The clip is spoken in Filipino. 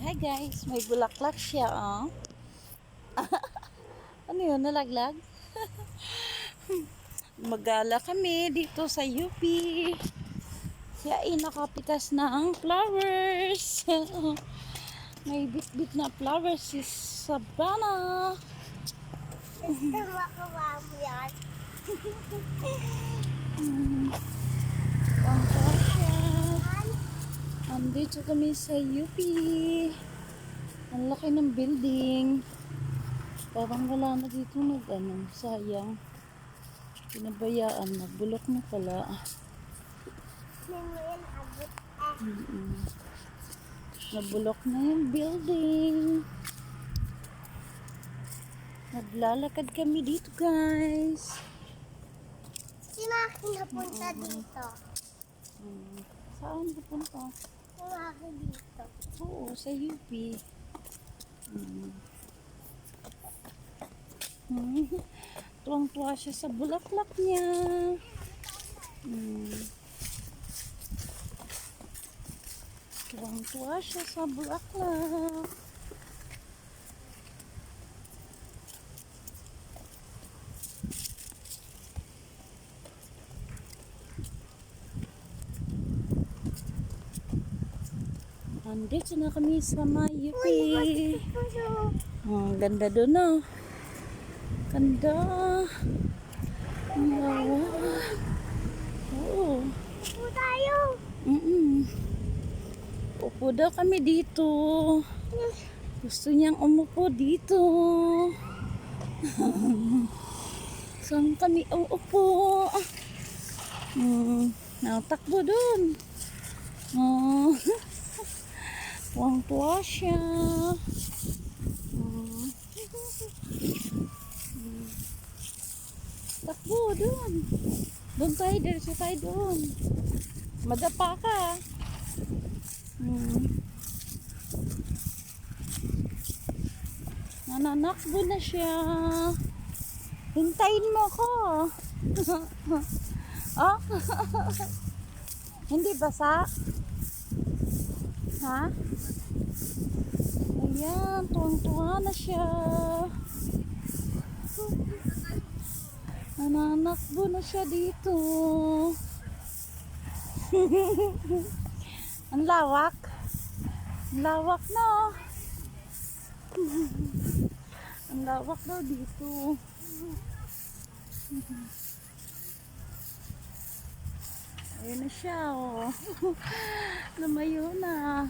Hi guys, may bulaklak siya, oh. Ano yun, nalaglag? Magala kami dito sa UP. Siya ay nakapitas ng flowers. May bit-bit na flowers si Sabana. Gusto makuha mo yan. Andito kami sa UP. Ang laki ng building. Parang wala na dito sayang. Pinabayaan, nagbulok na pala. May abot Nabulok na yung building. Naglalakad kami dito, guys. Sino aking napunta dito? Saan pupunta? Sino aking dito? Oo, sa UP. Tuwang-tuwa siya sa bulaklak niya. Tuwang-tuwa siya sa bulaklak. Andito na kami sa UP. Ang ganda doon, no? Ganda. Ang lawa. Oo. Upo tayo. Upo daw kami dito. Gusto niyang umupo dito. Saan kami uupo? Natakbo doon. Tuwang-tuwa siya. Takbo doon. Doon tayo, diretso tayo doon. Madapa ka. Nananakbo na siya. Hintayin mo ko. Oh? Hindi basa? Ha? Ayan, tuwang-tuwa na siya. Nananakbo na siya dito. Ang lawak. Ang lawak na. Ang lawak daw dito. Ayun na siya, oh. Lumayo na.